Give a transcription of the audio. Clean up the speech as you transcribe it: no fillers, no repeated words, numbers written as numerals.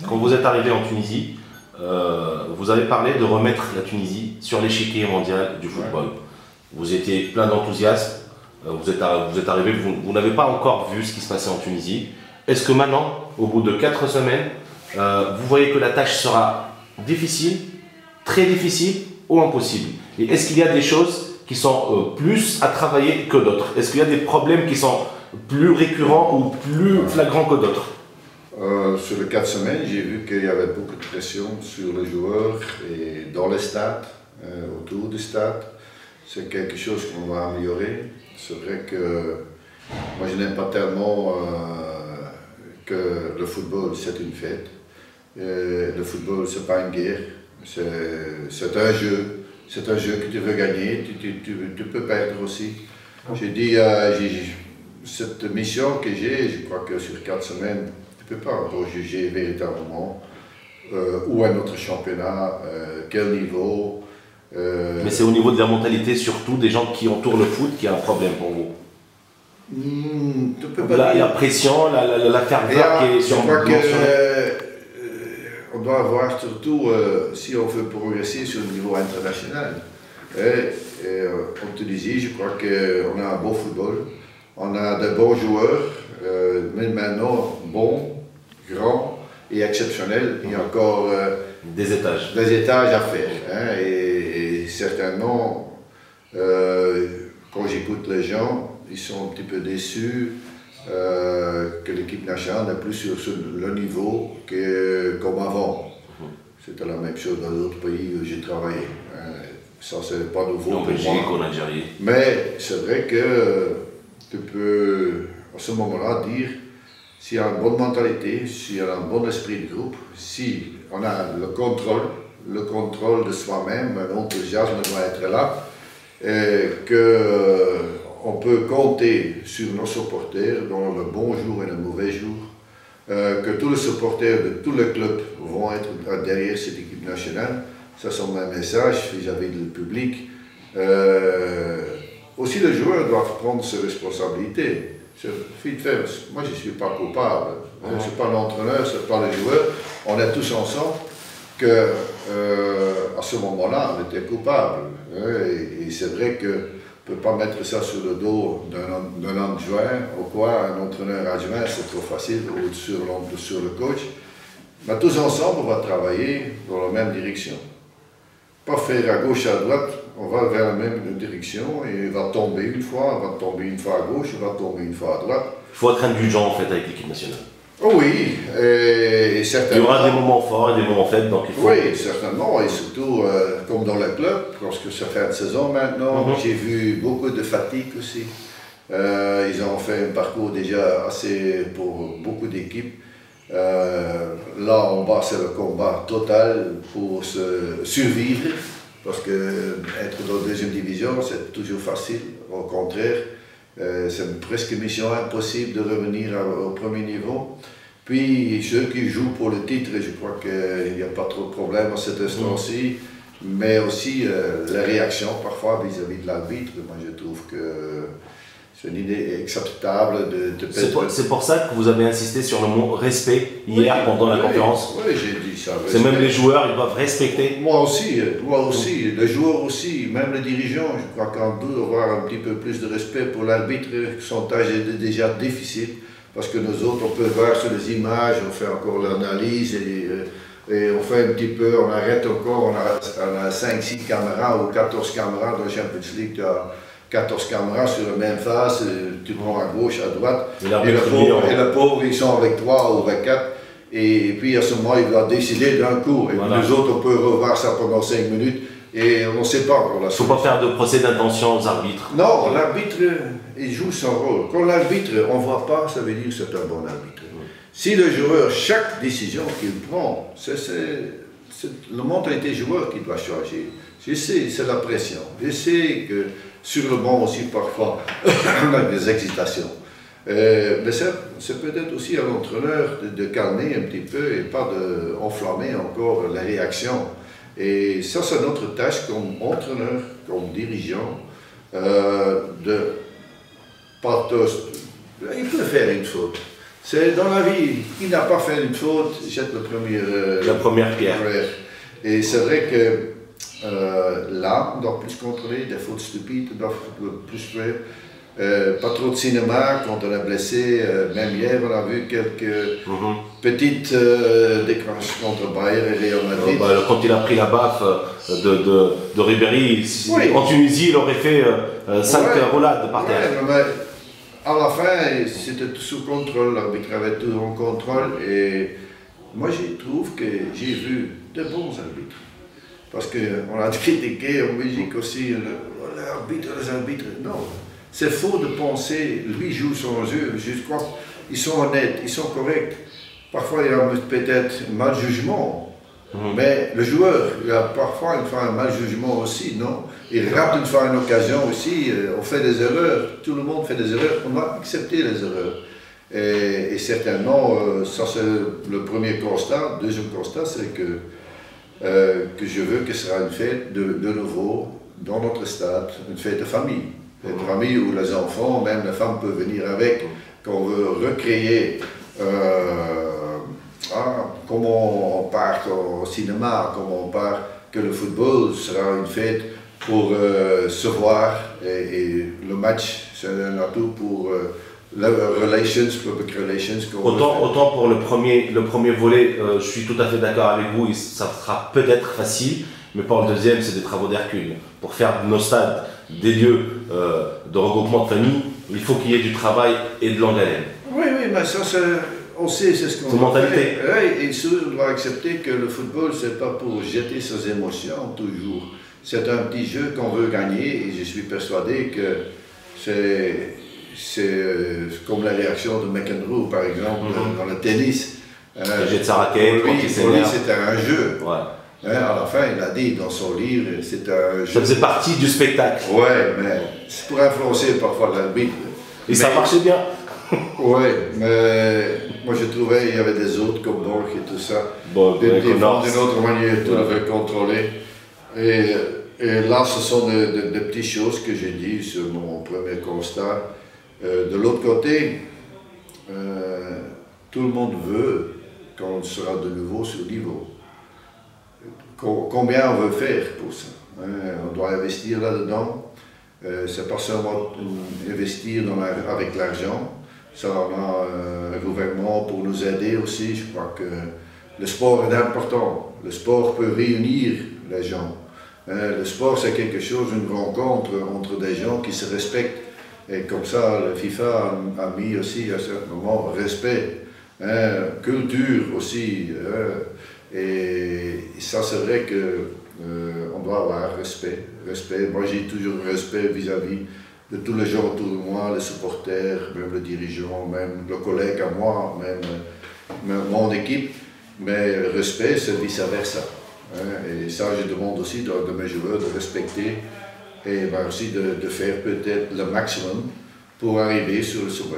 Quand vous êtes arrivé en Tunisie, vous avez parlé de remettre la Tunisie sur l'échiquier mondial du football. Vous étiez plein d'enthousiasme, vous êtes arrivé, vous n'avez pas encore vu ce qui se passait en Tunisie. Est-ce que maintenant, au bout de 4 semaines, vous voyez que la tâche sera difficile, très difficile ou impossible? Et est-ce qu'il y a des choses qui sont plus à travailler que d'autres? Est-ce qu'il y a des problèmes qui sont plus récurrents ou plus flagrants que d'autres? Sur les 4 semaines, j'ai vu qu'il y avait beaucoup de pression sur les joueurs et dans les stades, autour du stade. C'est quelque chose qu'on va améliorer. C'est vrai que moi je n'aime pas tellement que le football c'est une fête. Le football c'est pas une guerre, c'est un jeu. C'est un jeu que tu veux gagner, tu peux perdre aussi. J'ai dit, cette mission que j'ai, je crois que sur 4 semaines, tu ne peux pas encore juger véritablement où est notre championnat, quel niveau. Mais c'est au niveau de la mentalité, surtout des gens qui entourent le foot, qui a un problème pour vous. Tu peux pas dire. La pression, la ferveur qui est sur on doit voir surtout si on veut progresser sur le niveau international. En Tunisie, je crois qu'on a un beau football, on a de bons joueurs, mais maintenant bons, grands et exceptionnels. Il y a encore des étages à faire. Et certainement, quand j'écoute les gens, ils sont un petit peu déçus que l'équipe nationale n'est plus sur le niveau comme avant. C'était la même chose dans d'autres pays où j'ai travaillé. Ça, c'est pas nouveau en Belgique, en Algérie. Mais c'est vrai que tu peux, à ce moment-là, dire s'il y a une bonne mentalité, s'il y a un bon esprit de groupe, si on a le contrôle de soi-même, l'enthousiasme doit être là, qu'on peut compter sur nos supporters dans le bon jour et le mauvais jour, que tous les supporters de tous les clubs vont être derrière cette équipe nationale. Ça, c'est mon message vis-à-vis du public. Aussi, les joueurs doivent prendre ses responsabilités. Moi, je ne suis pas coupable. Ce n'est pas l'entraîneur, ce n'est pas le joueur. On est tous ensemble que, à ce moment-là, on était coupables. Et c'est vrai que on ne peut pas mettre ça sur le dos d'un adjoint, ou quoi, un entraîneur adjoint, c'est trop facile, ou sur le coach. Mais tous ensemble, on va travailler dans la même direction. Pas faire à gauche, à droite, on va vers la même direction et on va tomber une fois, on va tomber une fois à gauche, on va tomber une fois à droite. Il faut être indulgent en fait avec l'équipe nationale. Oh oui, et certainement. Il y aura des moments forts et des moments faibles, donc il faut. Oui, certainement, et surtout comme dans le club, parce que ça fait une saison maintenant, j'ai vu beaucoup de fatigue aussi. Ils ont fait un parcours déjà assez pour beaucoup d'équipes. Là en bas c'est le combat total pour se survivre, parce que être dans la deuxième division c'est toujours facile, au contraire c'est presque mission impossible de revenir au premier niveau. Puis ceux qui jouent pour le titre, je crois qu'il n'y a pas trop de problème à cet instant-ci, mais aussi la réaction parfois vis-à-vis de l'arbitre. Moi je trouve que c'est une idée acceptable de C'est pour ça que vous avez insisté sur le mot respect hier pendant la conférence. Oui, j'ai dit ça. C'est même les joueurs, ils doivent respecter. Moi aussi, les joueurs aussi, même les dirigeants. Je crois qu'on doit avoir un petit peu plus de respect pour l'arbitre. Son tâche est déjà difficile, parce que nous autres, on peut voir sur les images, on fait encore l'analyse et on fait un petit peu, on arrête encore, on a 5-6 caméras ou 14 caméras dans la Champions League. 14 caméras sur la même face, tu prends à gauche, à droite, et le pauvre, ils sont avec 3 ou avec 4, et puis à ce moment, il va décider d'un coup, et voilà. Nous autres, on peut revoir ça pendant 5 minutes, et on ne sait pas encore la solution. Il ne faut pas faire de procès d'intention aux arbitres. Non, l'arbitre, il joue son rôle. Quand l'arbitre, on ne voit pas, ça veut dire que c'est un bon arbitre. Si le joueur, chaque décision qu'il prend, c'est la mentalité joueur qui doit changer. Je sais, c'est la pression. Je sais que sur le banc aussi, parfois, on a des excitations. Mais c'est peut-être aussi à l'entraîneur de calmer un petit peu et pas d'enflammer encore la réaction. Et ça, c'est notre tâche comme entraîneur, comme dirigeant, il peut faire une faute. C'est dans la vie, qui n'a pas fait une faute, jette la première pierre. Et c'est vrai que là, on doit plus contrôler, des fautes stupides, on doit plus faire. Pas trop de cinéma quand on est blessé, même hier on a vu quelques petites déclenches contre Bayern et Real Madrid. Quand il a pris la baffe de Ribéry, en Tunisie il aurait fait 5 roulades par terre. Mais à la fin c'était tout sous contrôle, l'arbitre avait tout en contrôle et moi je trouve que j'ai vu de bons arbitres. Parce qu'on a critiqué en Belgique aussi l'arbitre, les arbitres, non. C'est faux de penser, lui joue son jeu, je crois qu'ils sont honnêtes, ils sont corrects. Parfois il y a peut-être mal jugement, mais le joueur, il a parfois un mal jugement aussi, non? Il rate une fois une occasion aussi, on fait des erreurs, tout le monde fait des erreurs, on doit accepter les erreurs. Et certainement, ça c'est le premier constat. Deuxième constat, c'est que je veux que ce sera une fête de nouveau dans notre stade, une fête de famille. Une famille où les enfants, même les femmes peuvent venir avec, qu'on veut recréer comment on part au cinéma, comment on part, que le football sera une fête pour se voir et le match c'est un atout pour public relations. Autant pour le premier volet, je suis tout à fait d'accord avec vous, ça sera peut-être facile, mais pour le deuxième, c'est des travaux d'Hercule. Pour faire de nos stades des lieux de regroupement de famille, il faut qu'il y ait du travail et de longue haleine. Oui, mais ça, on sait, c'est ce qu'on doit mentalité. Oui, et on doit accepter que le football, c'est pas pour jeter ses émotions toujours. C'est un petit jeu qu'on veut gagner et je suis persuadé que c'est comme la réaction de McEnroe, par exemple, dans le tennis. Il jette sa raquette, pour lui, c'était un jeu. Ouais. À la fin, il a dit dans son livre, c'était un jeu. Ça faisait partie du spectacle. Oui, mais c'est pour influencer parfois l'arbitre. Et ça marchait bien. Oui, mais moi je trouvais qu'il y avait des autres comme Borg et tout ça. D'une autre manière, tout avait contrôlé. Et là, ce sont des petites choses que j'ai dit sur mon premier constat. De l'autre côté, tout le monde veut qu'on sera de nouveau sur le niveau. Combien on veut faire pour ça? On doit investir là-dedans. C'est pas seulement investir avec l'argent. Ça, on a un gouvernement pour nous aider aussi. Je crois que le sport est important. Le sport peut réunir les gens. Le sport, c'est quelque chose, une rencontre entre des gens qui se respectent. Et comme ça, le FIFA a mis aussi à ce moment respect, culture aussi. Et ça, c'est vrai qu'on doit avoir respect. Moi, j'ai toujours respect vis-à-vis de tous les gens autour de moi, les supporters, même les dirigeants, même le collègue à moi, même mon équipe. Mais le respect, c'est vice-versa. Et ça, je demande aussi de mes joueurs de respecter et aussi de faire peut-être le maximum pour arriver sur le sommet.